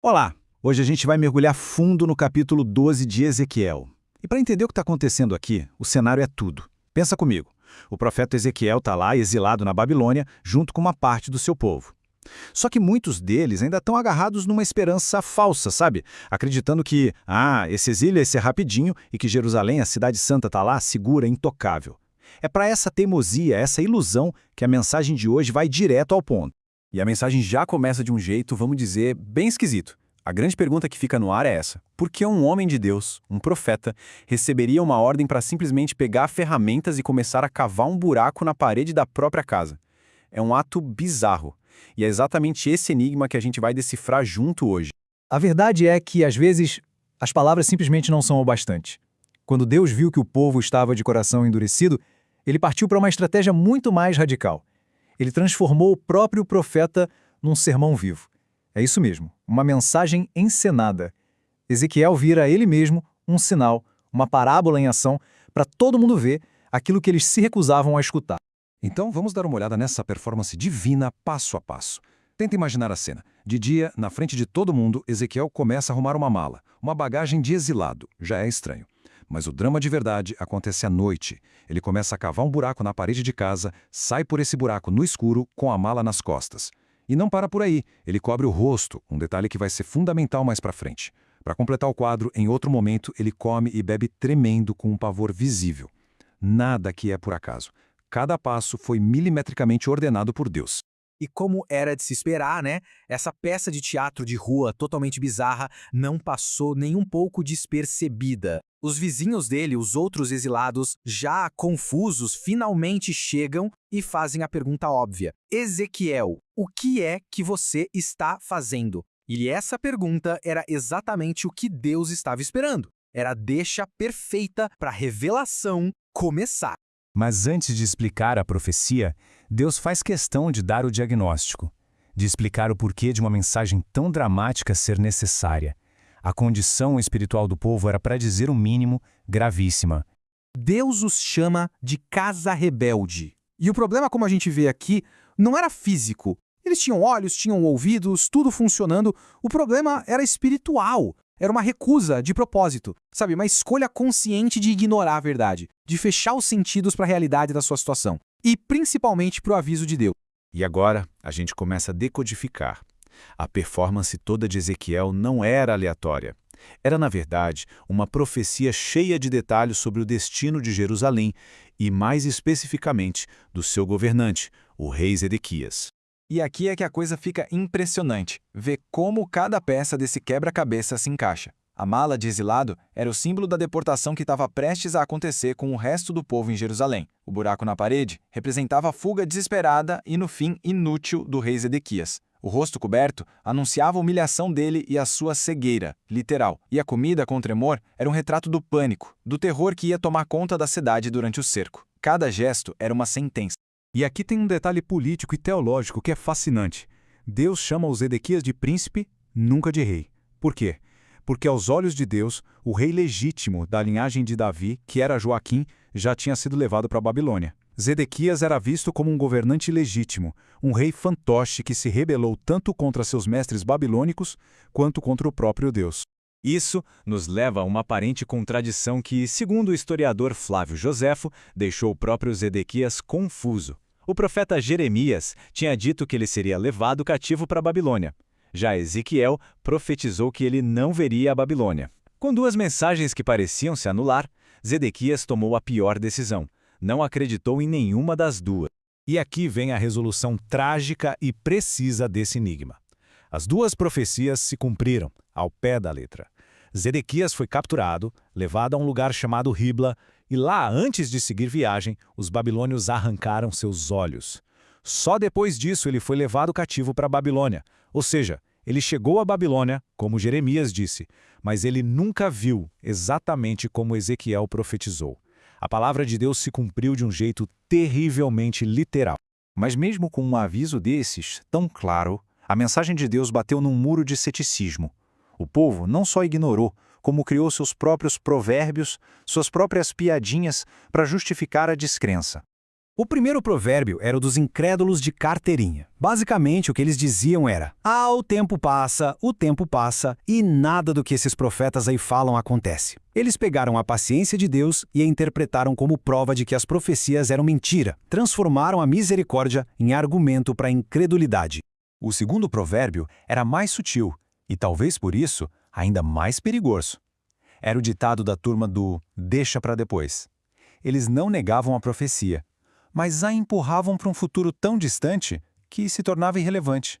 Olá! Hoje a gente vai mergulhar fundo no capítulo 12 de Ezequiel. E para entender o que está acontecendo aqui, o cenário é tudo. Pensa comigo. O profeta Ezequiel está lá, exilado na Babilônia, junto com uma parte do seu povo. Só que muitos deles ainda estão agarrados numa esperança falsa, sabe? Acreditando que, esse exílio ia ser rapidinho e que Jerusalém, a cidade santa, está lá, segura, intocável. É para essa teimosia, essa ilusão, que a mensagem de hoje vai direto ao ponto. E a mensagem já começa de um jeito, vamos dizer, bem esquisito. A grande pergunta que fica no ar é essa: por que um homem de Deus, um profeta, receberia uma ordem para simplesmente pegar ferramentas e começar a cavar um buraco na parede da própria casa? É um ato bizarro. E é exatamente esse enigma que a gente vai decifrar junto hoje. A verdade é que, às vezes, as palavras simplesmente não são o bastante. Quando Deus viu que o povo estava de coração endurecido, ele partiu para uma estratégia muito mais radical. Ele transformou o próprio profeta num sermão vivo. É isso mesmo, uma mensagem encenada. Ezequiel vira ele mesmo um sinal, uma parábola em ação, para todo mundo ver aquilo que eles se recusavam a escutar. Então vamos dar uma olhada nessa performance divina passo a passo. Tenta imaginar a cena. De dia, na frente de todo mundo, Ezequiel começa a arrumar uma mala, uma bagagem de exilado. Já é estranho. Mas o drama de verdade acontece à noite. Ele começa a cavar um buraco na parede de casa, sai por esse buraco no escuro com a mala nas costas. E não para por aí, ele cobre o rosto, um detalhe que vai ser fundamental mais pra frente. Para completar o quadro, em outro momento, ele come e bebe tremendo com um pavor visível. Nada que é por acaso. Cada passo foi milimetricamente ordenado por Deus. E como era de se esperar, né? Essa peça de teatro de rua totalmente bizarra não passou nem um pouco despercebida. Os vizinhos dele, os outros exilados, já confusos, finalmente chegam e fazem a pergunta óbvia: Ezequiel, o que é que você está fazendo? E essa pergunta era exatamente o que Deus estava esperando. Era a deixa perfeita para a revelação começar. Mas antes de explicar a profecia, Deus faz questão de dar o diagnóstico, de explicar o porquê de uma mensagem tão dramática ser necessária. A condição espiritual do povo era, para dizer o mínimo, gravíssima. Deus os chama de casa rebelde. E o problema, como a gente vê aqui, não era físico. Eles tinham olhos, tinham ouvidos, tudo funcionando. O problema era espiritual. Era uma recusa de propósito, sabe? Uma escolha consciente de ignorar a verdade, de fechar os sentidos para a realidade da sua situação. E principalmente para o aviso de Deus. E agora a gente começa a decodificar. A performance toda de Ezequiel não era aleatória. Era, na verdade, uma profecia cheia de detalhes sobre o destino de Jerusalém e, mais especificamente, do seu governante, o rei Zedequias. E aqui é que a coisa fica impressionante, ver como cada peça desse quebra-cabeça se encaixa. A mala de exilado era o símbolo da deportação que estava prestes a acontecer com o resto do povo em Jerusalém. O buraco na parede representava a fuga desesperada e, no fim, inútil do rei Zedequias. O rosto coberto anunciava a humilhação dele e a sua cegueira, literal. E a comida com tremor era um retrato do pânico, do terror que ia tomar conta da cidade durante o cerco. Cada gesto era uma sentença. E aqui tem um detalhe político e teológico que é fascinante. Deus chama o Zedequias de príncipe, nunca de rei. Por quê? Porque aos olhos de Deus, o rei legítimo da linhagem de Davi, que era Joaquim, já tinha sido levado para a Babilônia. Zedequias era visto como um governante legítimo, um rei fantoche que se rebelou tanto contra seus mestres babilônicos quanto contra o próprio Deus. Isso nos leva a uma aparente contradição que, segundo o historiador Flávio Joséfo, deixou o próprio Zedequias confuso. O profeta Jeremias tinha dito que ele seria levado cativo para a Babilônia. Já Ezequiel profetizou que ele não veria a Babilônia. Com duas mensagens que pareciam se anular, Zedequias tomou a pior decisão. Não acreditou em nenhuma das duas. E aqui vem a resolução trágica e precisa desse enigma. As duas profecias se cumpriram, ao pé da letra. Zedequias foi capturado, levado a um lugar chamado Ribla, e lá, antes de seguir viagem, os babilônios arrancaram seus olhos. Só depois disso ele foi levado cativo para a Babilônia, ou seja, ele chegou à Babilônia, como Jeremias disse, mas ele nunca viu exatamente como Ezequiel profetizou. A palavra de Deus se cumpriu de um jeito terrivelmente literal. Mas mesmo com um aviso desses, tão claro, a mensagem de Deus bateu num muro de ceticismo. O povo não só ignorou, como criou seus próprios provérbios, suas próprias piadinhas para justificar a descrença. O primeiro provérbio era o dos incrédulos de carteirinha. Basicamente, o que eles diziam era: o tempo passa e nada do que esses profetas aí falam acontece. Eles pegaram a paciência de Deus e a interpretaram como prova de que as profecias eram mentira. Transformaram a misericórdia em argumento para a incredulidade. O segundo provérbio era mais sutil e, talvez por isso, ainda mais perigoso. Era o ditado da turma do deixa para depois. Eles não negavam a profecia, mas a empurravam para um futuro tão distante que se tornava irrelevante.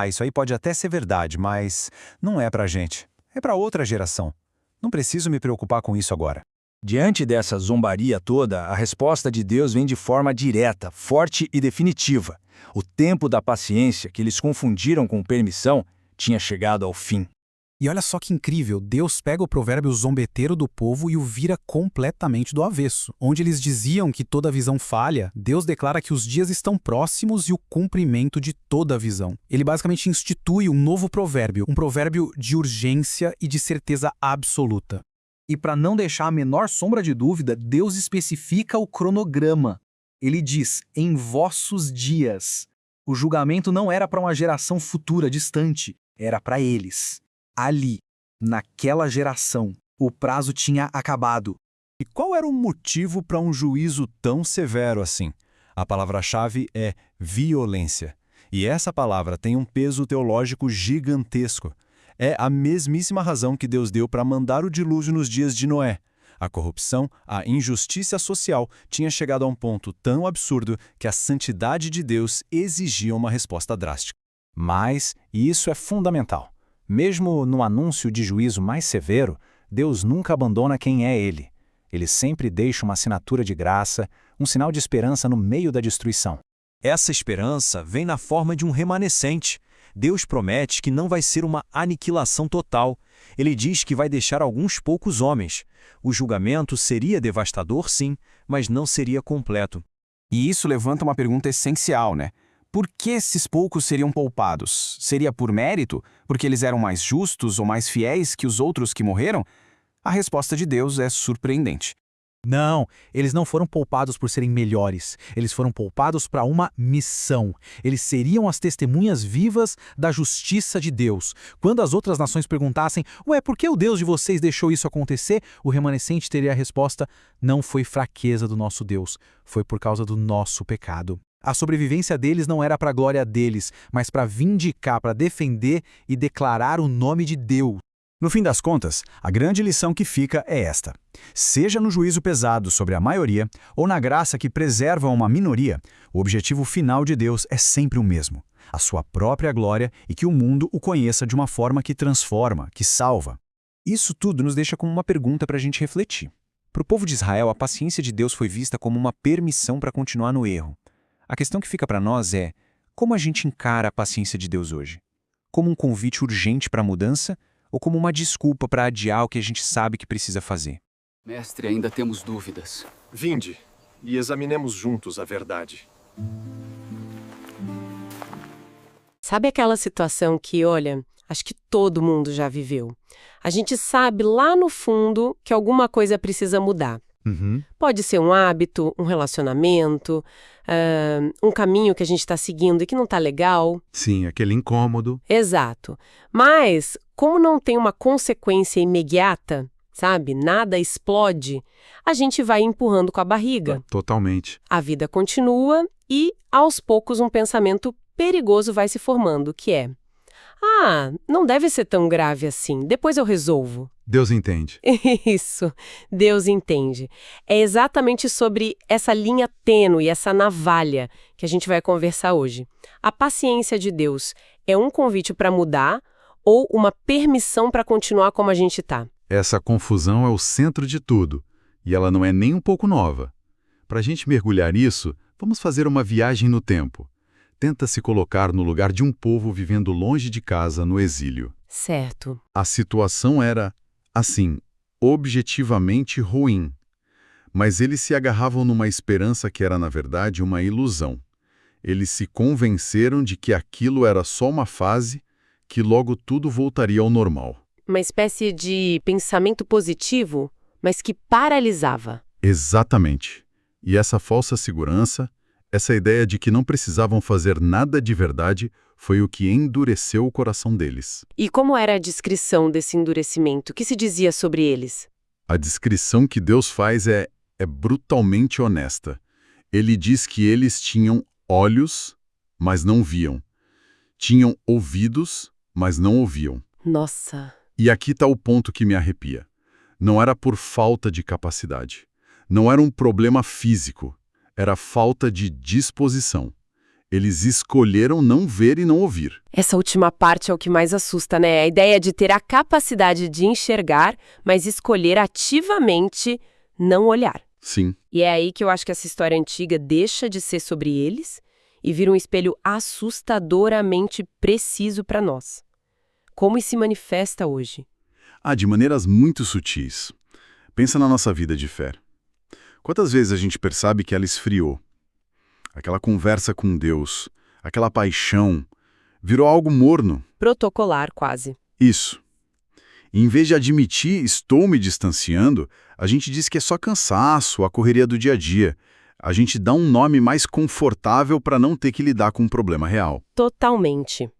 Isso aí pode até ser verdade, mas não é para a gente. É para outra geração. Não preciso me preocupar com isso agora. Diante dessa zombaria toda, a resposta de Deus vem de forma direta, forte e definitiva. O tempo da paciência, que eles confundiram com permissão, tinha chegado ao fim. E olha só que incrível, Deus pega o provérbio zombeteiro do povo e o vira completamente do avesso. Onde eles diziam que toda visão falha, Deus declara que os dias estão próximos e o cumprimento de toda a visão. Ele basicamente institui um novo provérbio, um provérbio de urgência e de certeza absoluta. E para não deixar a menor sombra de dúvida, Deus especifica o cronograma. Ele diz, em vossos dias. O julgamento não era para uma geração futura, distante, era para eles. Ali, naquela geração, o prazo tinha acabado. E qual era o motivo para um juízo tão severo assim? A palavra-chave é violência. E essa palavra tem um peso teológico gigantesco. É a mesmíssima razão que Deus deu para mandar o dilúvio nos dias de Noé. A corrupção, a injustiça social tinha chegado a um ponto tão absurdo que a santidade de Deus exigia uma resposta drástica. Mas isso é fundamental. Mesmo no anúncio de juízo mais severo, Deus nunca abandona quem é Ele. Ele sempre deixa uma assinatura de graça, um sinal de esperança no meio da destruição. Essa esperança vem na forma de um remanescente. Deus promete que não vai ser uma aniquilação total. Ele diz que vai deixar alguns poucos homens. O julgamento seria devastador, sim, mas não seria completo. E isso levanta uma pergunta essencial, né? Por que esses poucos seriam poupados? Seria por mérito? Porque eles eram mais justos ou mais fiéis que os outros que morreram? A resposta de Deus é surpreendente. Não, eles não foram poupados por serem melhores. Eles foram poupados para uma missão. Eles seriam as testemunhas vivas da justiça de Deus. Quando as outras nações perguntassem, por que o Deus de vocês deixou isso acontecer? O remanescente teria a resposta, não foi fraqueza do nosso Deus, foi por causa do nosso pecado. A sobrevivência deles não era para a glória deles, mas para vindicar, para defender e declarar o nome de Deus. No fim das contas, a grande lição que fica é esta. Seja no juízo pesado sobre a maioria ou na graça que preserva uma minoria, o objetivo final de Deus é sempre o mesmo: a sua própria glória e que o mundo o conheça de uma forma que transforma, que salva. Isso tudo nos deixa com uma pergunta para a gente refletir. Para o povo de Israel, a paciência de Deus foi vista como uma permissão para continuar no erro. A questão que fica para nós é: como a gente encara a paciência de Deus hoje? Como um convite urgente para a mudança ou como uma desculpa para adiar o que a gente sabe que precisa fazer? Mestre, ainda temos dúvidas. Vinde e examinemos juntos a verdade. Sabe aquela situação que, olha, acho que todo mundo já viveu. A gente sabe lá no fundo que alguma coisa precisa mudar. Pode ser um hábito, um relacionamento, um caminho que a gente está seguindo e que não está legal. Sim, aquele incômodo. Exato. Mas, como não tem uma consequência imediata, sabe? Nada explode, a gente vai empurrando com a barriga. Totalmente. A vida continua e, aos poucos, um pensamento perigoso vai se formando, que é: não deve ser tão grave assim, depois eu resolvo. Deus entende. Isso, Deus entende. É exatamente sobre essa linha tênue, essa navalha, que a gente vai conversar hoje. A paciência de Deus é um convite para mudar ou uma permissão para continuar como a gente está? Essa confusão é o centro de tudo, e ela não é nem um pouco nova. Para a gente mergulhar nisso, vamos fazer uma viagem no tempo. Tenta se colocar no lugar de um povo vivendo longe de casa no exílio. Certo. A situação era, assim, objetivamente ruim. Mas eles se agarravam numa esperança que era, na verdade, uma ilusão. Eles se convenceram de que aquilo era só uma fase, que logo tudo voltaria ao normal. Uma espécie de pensamento positivo, mas que paralisava. Exatamente. E essa falsa segurança, essa ideia de que não precisavam fazer nada de verdade, foi o que endureceu o coração deles. E como era a descrição desse endurecimento? O que se dizia sobre eles? A descrição que Deus faz é brutalmente honesta. Ele diz que eles tinham olhos, mas não viam. Tinham ouvidos, mas não ouviam. Nossa! E aqui está o ponto que me arrepia. Não era por falta de capacidade. Não era um problema físico. Era falta de disposição. Eles escolheram não ver e não ouvir. Essa última parte é o que mais assusta, né? A ideia de ter a capacidade de enxergar, mas escolher ativamente não olhar. Sim. E é aí que eu acho que essa história antiga deixa de ser sobre eles e vira um espelho assustadoramente preciso para nós. Como isso se manifesta hoje? De maneiras muito sutis. Pensa na nossa vida de fé. Quantas vezes a gente percebe que ela esfriou? Aquela conversa com Deus, aquela paixão, virou algo morno. Protocolar, quase. Isso. E em vez de admitir estou me distanciando, a gente diz que é só cansaço, a correria do dia a dia. A gente dá um nome mais confortável para não ter que lidar com um problema real. Totalmente.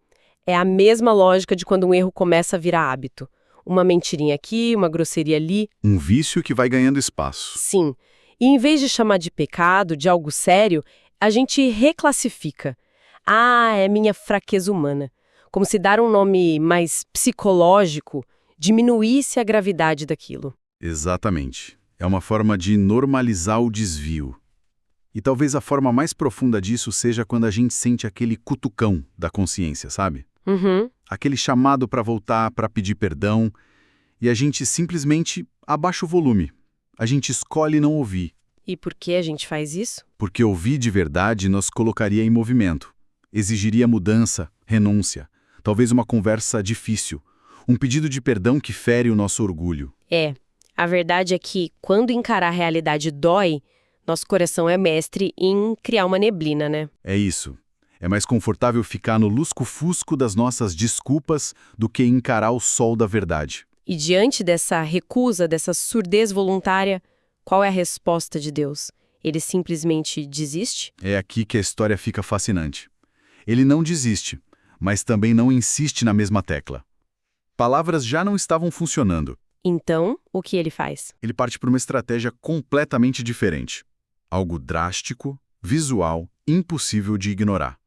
É a mesma lógica de quando um erro começa a virar hábito. Uma mentirinha aqui, uma grosseria ali. Um vício que vai ganhando espaço. Sim. E em vez de chamar de pecado, de algo sério, a gente reclassifica. É minha fraqueza humana. Como se dar um nome mais psicológico diminuísse a gravidade daquilo. Exatamente. É uma forma de normalizar o desvio. E talvez a forma mais profunda disso seja quando a gente sente aquele cutucão da consciência, sabe? Uhum. Aquele chamado para voltar, para pedir perdão, e a gente simplesmente abaixa o volume. A gente escolhe não ouvir. E por que a gente faz isso? Porque ouvir de verdade nos colocaria em movimento. Exigiria mudança, renúncia, talvez uma conversa difícil, um pedido de perdão que fere o nosso orgulho. A verdade é que, quando encarar a realidade dói, nosso coração é mestre em criar uma neblina, né? É isso. É mais confortável ficar no lusco-fusco das nossas desculpas do que encarar o sol da verdade. E diante dessa recusa, dessa surdez voluntária, qual é a resposta de Deus? Ele simplesmente desiste? É aqui que a história fica fascinante. Ele não desiste, mas também não insiste na mesma tecla. Palavras já não estavam funcionando. Então, o que ele faz? Ele parte para uma estratégia completamente diferente. Algo drástico, visual, impossível de ignorar.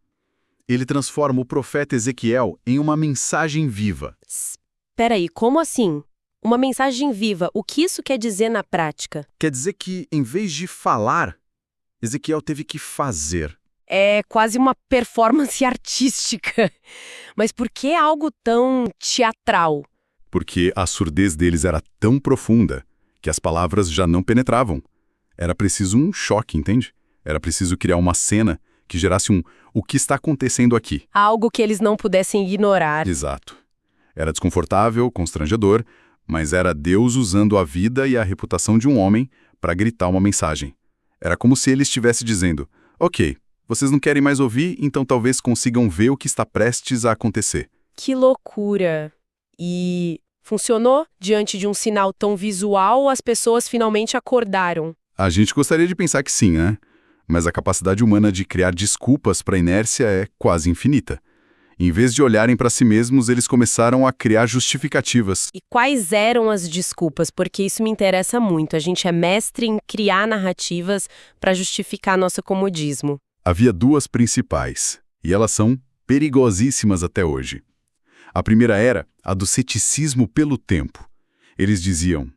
Ele transforma o profeta Ezequiel em uma mensagem viva. Espera aí, como assim? Uma mensagem viva, o que isso quer dizer na prática? Quer dizer que, em vez de falar, Ezequiel teve que fazer. É quase uma performance artística. Mas por que algo tão teatral? Porque a surdez deles era tão profunda que as palavras já não penetravam. Era preciso um choque, entende? Era preciso criar uma cena que gerasse o que está acontecendo aqui. Algo que eles não pudessem ignorar. Exato. Era desconfortável, constrangedor, mas era Deus usando a vida e a reputação de um homem para gritar uma mensagem. Era como se ele estivesse dizendo, ok, vocês não querem mais ouvir, então talvez consigam ver o que está prestes a acontecer. Que loucura! E funcionou? Diante de um sinal tão visual, as pessoas finalmente acordaram. A gente gostaria de pensar que sim, né? Mas a capacidade humana de criar desculpas para a inércia é quase infinita. Em vez de olharem para si mesmos, eles começaram a criar justificativas. E quais eram as desculpas? Porque isso me interessa muito. A gente é mestre em criar narrativas para justificar nosso comodismo. Havia duas principais, e elas são perigosíssimas até hoje. A primeira era a do ceticismo pelo tempo. Eles diziam,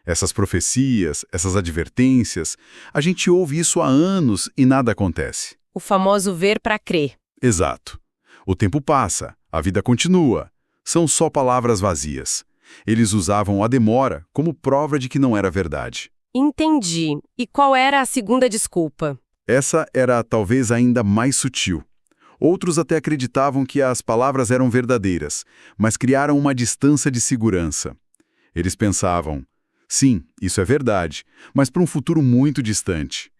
essas profecias, essas advertências, a gente ouve isso há anos e nada acontece. O famoso ver para crer. Exato. O tempo passa, a vida continua. São só palavras vazias. Eles usavam a demora como prova de que não era verdade. Entendi. E qual era a segunda desculpa? Essa era talvez ainda mais sutil. Outros até acreditavam que as palavras eram verdadeiras, mas criaram uma distância de segurança. Eles pensavam, sim, isso é verdade, mas para um futuro muito distante.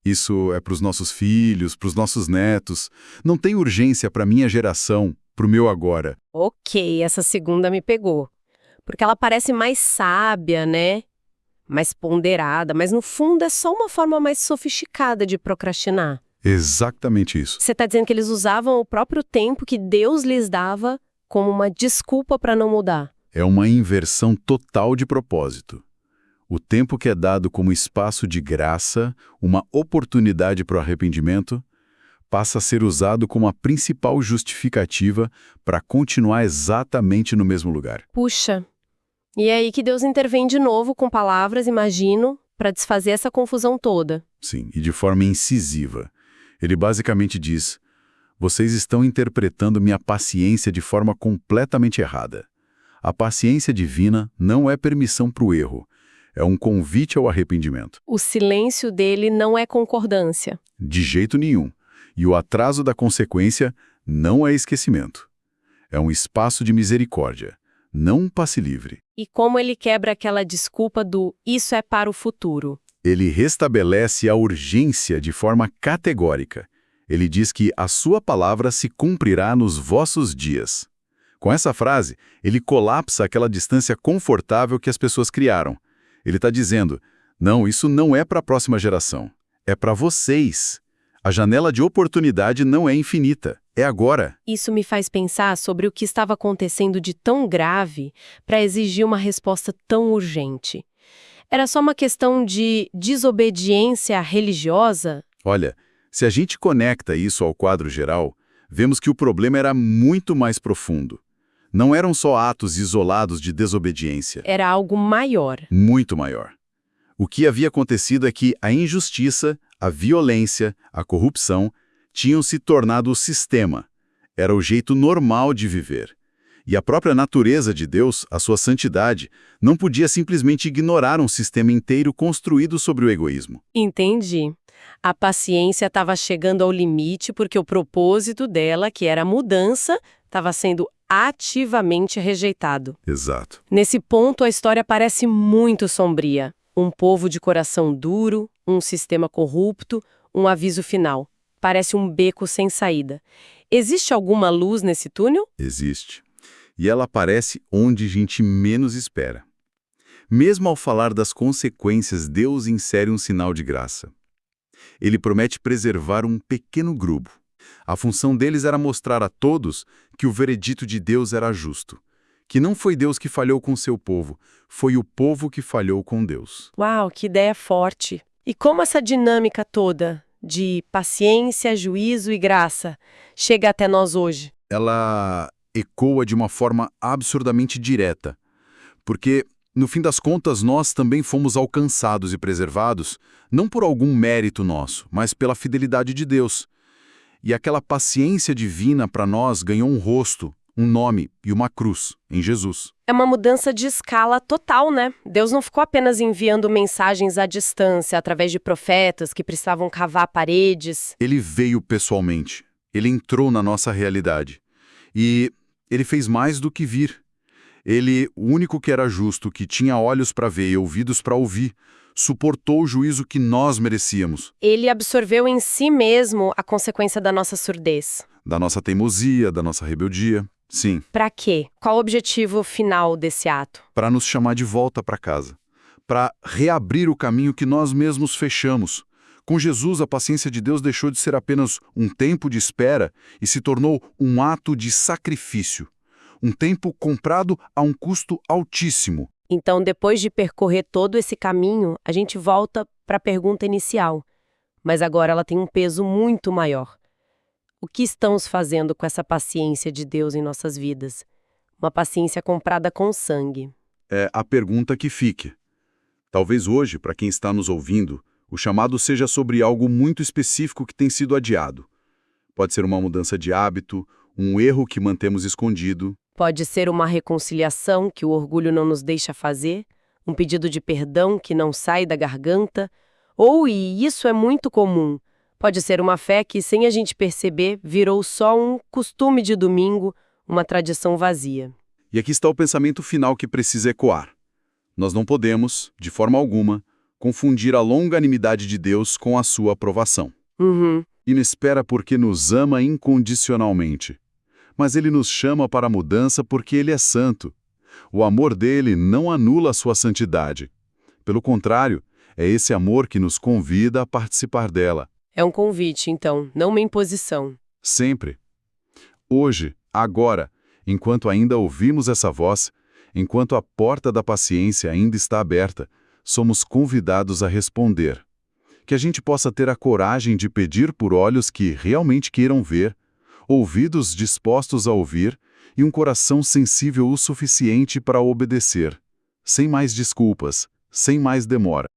Isso é para os nossos filhos, para os nossos netos. Não tem urgência para a minha geração, para o meu agora. Ok, essa segunda me pegou. Porque ela parece mais sábia, né? mais ponderada, mas no fundo é só uma forma mais sofisticada de procrastinar. Exatamente isso. Você está dizendo que eles usavam o próprio tempo que Deus lhes dava como uma desculpa para não mudar. É uma inversão total de propósito. O tempo que é dado como espaço de graça, uma oportunidade para o arrependimento, passa a ser usado como a principal justificativa para continuar exatamente no mesmo lugar. Puxa, e é aí que Deus intervém de novo com palavras, imagino, para desfazer essa confusão toda. Sim, e de forma incisiva. Ele basicamente diz: vocês estão interpretando minha paciência de forma completamente errada. A paciência divina não é permissão para o erro, é um convite ao arrependimento. O silêncio dele não é concordância. De jeito nenhum. E o atraso da consequência não é esquecimento. É um espaço de misericórdia, não um passe livre. E como ele quebra aquela desculpa do isso é para o futuro? Ele restabelece a urgência de forma categórica. Ele diz que a sua palavra se cumprirá nos vossos dias. Com essa frase, ele colapsa aquela distância confortável que as pessoas criaram. Ele está dizendo: não, isso não é para a próxima geração. É para vocês. A janela de oportunidade não é infinita. É agora. Isso me faz pensar sobre o que estava acontecendo de tão grave para exigir uma resposta tão urgente. Era só uma questão de desobediência religiosa? Olha, se a gente conecta isso ao quadro geral, vemos que o problema era muito mais profundo. Não eram só atos isolados de desobediência. Era algo maior. Muito maior. O que havia acontecido é que a injustiça, a violência, a corrupção tinham se tornado o sistema. Era o jeito normal de viver. E a própria natureza de Deus, a sua santidade, não podia simplesmente ignorar um sistema inteiro construído sobre o egoísmo. Entendi. A paciência estava chegando ao limite porque o propósito dela, que era a mudança, estava sendo ativamente rejeitado. Exato. Nesse ponto, a história parece muito sombria. Um povo de coração duro, um sistema corrupto, um aviso final. Parece um beco sem saída. Existe alguma luz nesse túnel? Existe. E ela aparece onde a gente menos espera. Mesmo ao falar das consequências, Deus insere um sinal de graça. Ele promete preservar um pequeno grupo. A função deles era mostrar a todos que o veredito de Deus era justo. Que não foi Deus que falhou com seu povo, foi o povo que falhou com Deus. Uau, que ideia forte! E como essa dinâmica toda de paciência, juízo e graça chega até nós hoje? Ela ecoa de uma forma absurdamente direta. Porque, no fim das contas, nós também fomos alcançados e preservados, não por algum mérito nosso, mas pela fidelidade de Deus. E aquela paciência divina para nós ganhou um rosto, um nome e uma cruz, em Jesus. É uma mudança de escala total, né? Deus não ficou apenas enviando mensagens à distância, através de profetas que precisavam cavar paredes. Ele veio pessoalmente. Ele entrou na nossa realidade. E ele fez mais do que vir. Ele, o único que era justo, que tinha olhos para ver e ouvidos para ouvir, suportou o juízo que nós merecíamos. Ele absorveu em si mesmo a consequência da nossa surdez. Da nossa teimosia, da nossa rebeldia. Sim. Para quê? Qual o objetivo final desse ato? Para nos chamar de volta para casa. Para reabrir o caminho que nós mesmos fechamos. Com Jesus, a paciência de Deus deixou de ser apenas um tempo de espera e se tornou um ato de sacrifício. Um tempo comprado a um custo altíssimo. Então, depois de percorrer todo esse caminho, a gente volta para a pergunta inicial. Mas agora ela tem um peso muito maior. O que estamos fazendo com essa paciência de Deus em nossas vidas? Uma paciência comprada com sangue. É a pergunta que fique. Talvez hoje, para quem está nos ouvindo, o chamado seja sobre algo muito específico que tem sido adiado. Pode ser uma mudança de hábito, um erro que mantemos escondido. Pode ser uma reconciliação que o orgulho não nos deixa fazer, um pedido de perdão que não sai da garganta, ou, e isso é muito comum, pode ser uma fé que, sem a gente perceber, virou só um costume de domingo, uma tradição vazia. E aqui está o pensamento final que precisa ecoar. Nós não podemos, de forma alguma, confundir a longanimidade de Deus com a sua aprovação. E não espera porque nos ama incondicionalmente. Mas Ele nos chama para a mudança porque Ele é santo. O amor dele não anula a sua santidade. Pelo contrário, é esse amor que nos convida a participar dela. É um convite, então, não uma imposição. Sempre. Hoje, agora, enquanto ainda ouvimos essa voz, enquanto a porta da paciência ainda está aberta, somos convidados a responder. Que a gente possa ter a coragem de pedir por olhos que realmente queiram ver, ouvidos dispostos a ouvir e um coração sensível o suficiente para obedecer. Sem mais desculpas, sem mais demora.